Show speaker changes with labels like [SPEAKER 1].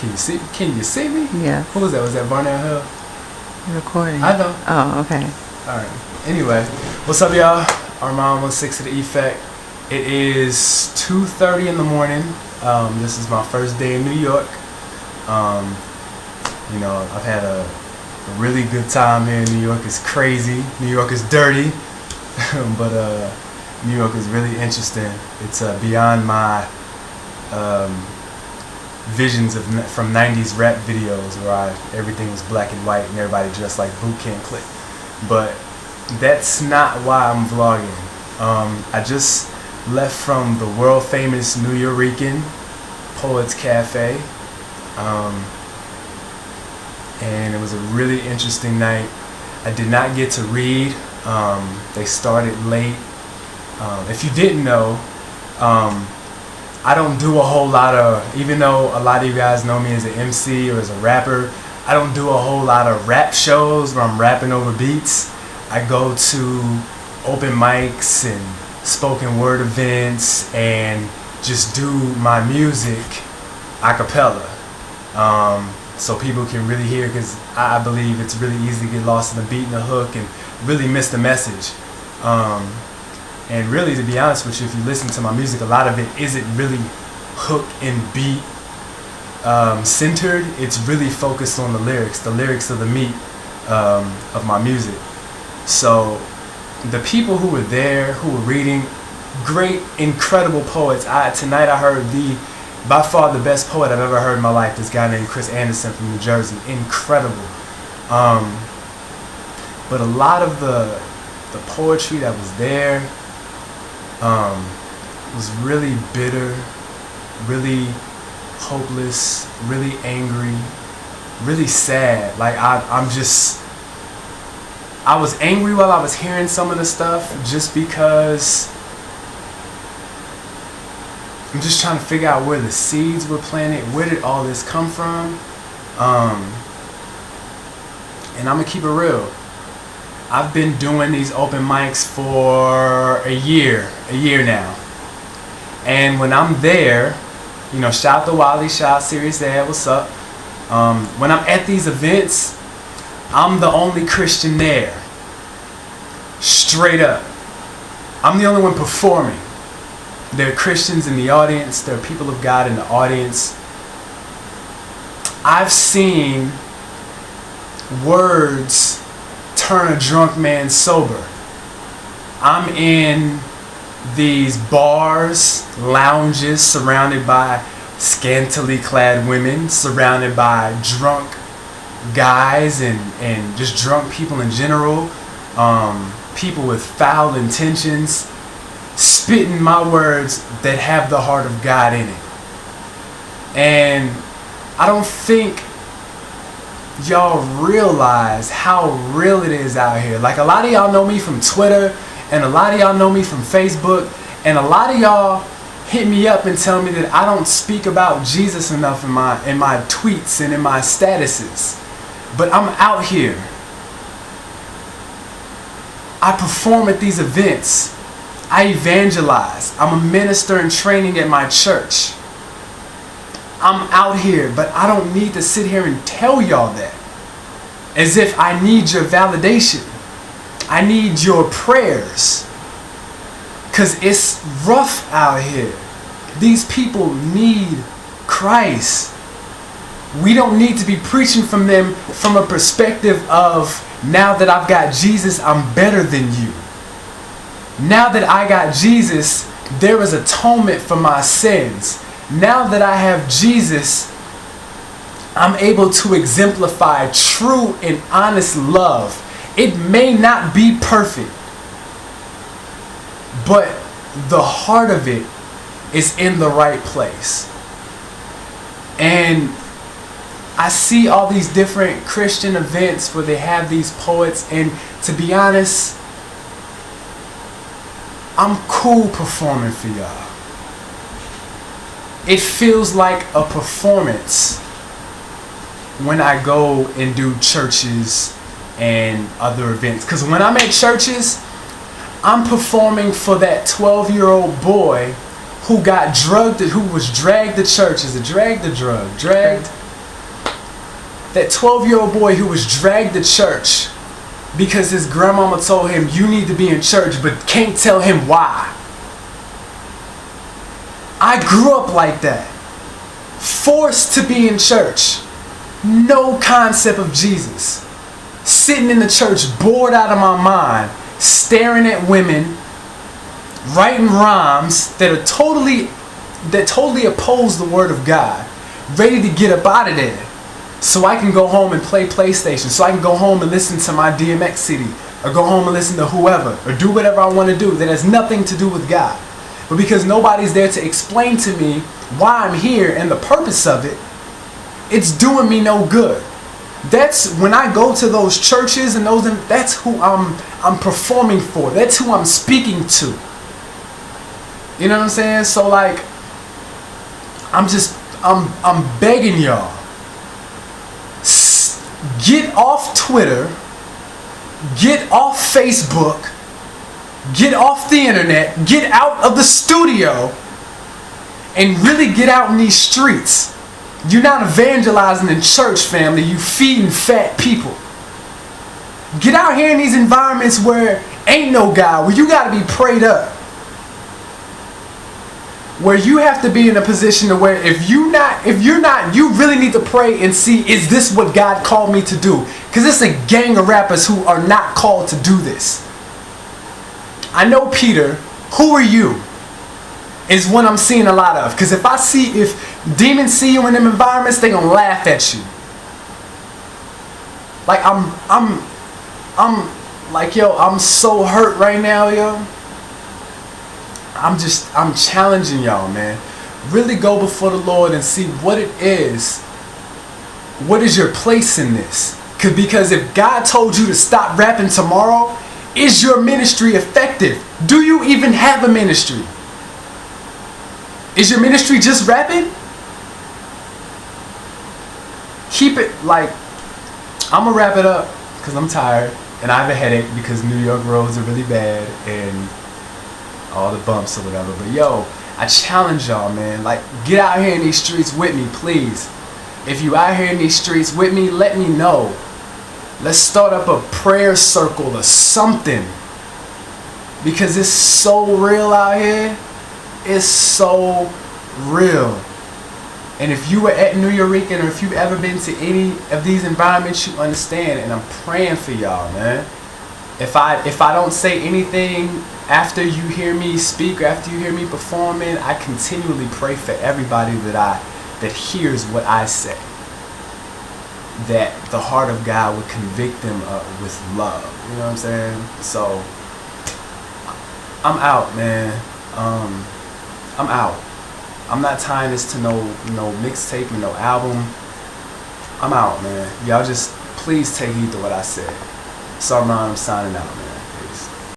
[SPEAKER 1] Can you see me?
[SPEAKER 2] Yeah.
[SPEAKER 1] What was that? Was that Barnell Hill?
[SPEAKER 2] Recording.
[SPEAKER 1] I know.
[SPEAKER 2] Oh, okay.
[SPEAKER 1] All right. Anyway, what's up, y'all? Armond 16 to the Effect. It is 2:30 in the morning. This is my first day in New York. I've had a really good time here in New York. It's crazy. New York is dirty, but New York is really interesting. It's beyond my visions from 90s rap videos where everything was black and white and everybody dressed like Boot Camp Click. But that's not why I'm vlogging. I just left from the world famous Nuyorican Poets Cafe, and it was a really interesting night. I did not get to read. They started late. If you didn't know, I don't do a whole lot of, even though a lot of you guys know me as an MC or as a rapper, I don't do a whole lot of rap shows where I'm rapping over beats. I go to open mics and spoken word events and just do my music a cappella, so people can really hear, because I believe it's really easy to get lost in the beat and the hook and really miss the message. And really, to be honest with you, if you listen to my music, a lot of it isn't really hook and beat centered. It's really focused on the lyrics of the meat of my music. So the people who were there, who were reading, great, incredible poets. Tonight I heard by far the best poet I've ever heard in my life, this guy named Chris Anderson from New Jersey. Incredible. But a lot of the poetry that was there was really bitter, really hopeless, really angry, really sad. Like I was angry while I was hearing some of the stuff, just because I'm just trying to figure out where the seeds were planted. Where did all this come from? And I'm gonna keep it real. I've been doing these open mics for a year now. And when I'm there, shout out to Wally, shout out Serious Dad, what's up? When I'm at these events, I'm the only Christian there. Straight up. I'm the only one performing. There are Christians in the audience, there are people of God in the audience. I've seen words turn a drunk man sober. I'm in these bars, lounges, surrounded by scantily clad women, surrounded by drunk guys and just drunk people in general, people with foul intentions, spitting my words that have the heart of God in it. And I don't think y'all realize how real it is out here. Like, a lot of y'all know me from Twitter, and a lot of y'all know me from Facebook, and a lot of y'all hit me up and tell me that I don't speak about Jesus enough in my tweets and in my statuses. But I'm out here. I perform at these events. I evangelize. I'm a minister in training at my church. I'm out here, but I don't need to sit here and tell y'all that as if I need your validation. I need your prayers, because it's rough out here. These people need Christ. We don't need to be preaching from them from a perspective of, now that I've got Jesus, I'm better than you. Now that I got Jesus, there is atonement for my sins. Now that I have Jesus, I'm able to exemplify true and honest love. It may not be perfect, but the heart of it is in the right place. And I see all these different Christian events where they have these poets, and to be honest, I'm cool performing for y'all. It feels like a performance when I go and do churches and other events. Because when I'm at churches, I'm performing for that 12-year-old boy who got drugged, who was dragged to church. Is it dragged or drug? Dragged? That 12-year-old boy who was dragged to church because his grandmama told him, you need to be in church, but can't tell him why. I grew up like that. Forced to be in church. No concept of Jesus. Sitting in the church, bored out of my mind, staring at women, writing rhymes that totally oppose the word of God, ready to get up out of there so I can go home and play PlayStation, so I can go home and listen to my DMX CD, or go home and listen to whoever, or do whatever I want to do that has nothing to do with God. But because nobody's there to explain to me why I'm here and the purpose of it, it's doing me no good. That's when I go to those churches and that's who I'm performing for. That's who I'm speaking to. You know what I'm saying? So like, I'm begging y'all, get off Twitter, get off Facebook, get off the internet, get out of the studio, and really get out in these streets. You're not evangelizing in church, family. You feeding fat people. Get out here in these environments where ain't no God, where you got to be prayed up, where you have to be in a position to where if you're not, you really need to pray and see, is this what God called me to do? Because it's a gang of rappers who are not called to do this. I know Peter, who are you? Is what I'm seeing a lot of. Because if demons see you in them environments, they gonna laugh at you. Like I'm like, yo, I'm so hurt right now, yo. I'm challenging y'all, man. Really go before the Lord and see what it is. What is your place in this? Because if God told you to stop rapping tomorrow, is your ministry effective? Do you even have a ministry? Is your ministry just rapping? Keep it like, I'm gonna wrap it up because I'm tired and I have a headache because New York roads are really bad and all the bumps or whatever. But yo, I challenge y'all, man. Like, get out here in these streets with me, please. If you out here in these streets with me, let me know. Let's start up a prayer circle or something. Because it's so real out here. It's so real. And if you were at Nuyorican, or if you've ever been to any of these environments, you understand. And I'm praying for y'all, man. If I don't say anything after you hear me speak or after you hear me performing, I continually pray for everybody that hears what I say. That the heart of God would convict them with love. You know what I'm saying? So I'm out, man. I'm out. I'm not tying this to no mixtape or no album. I'm out, man. Y'all just please take heed to what I said. So Armond, I'm signing out, man.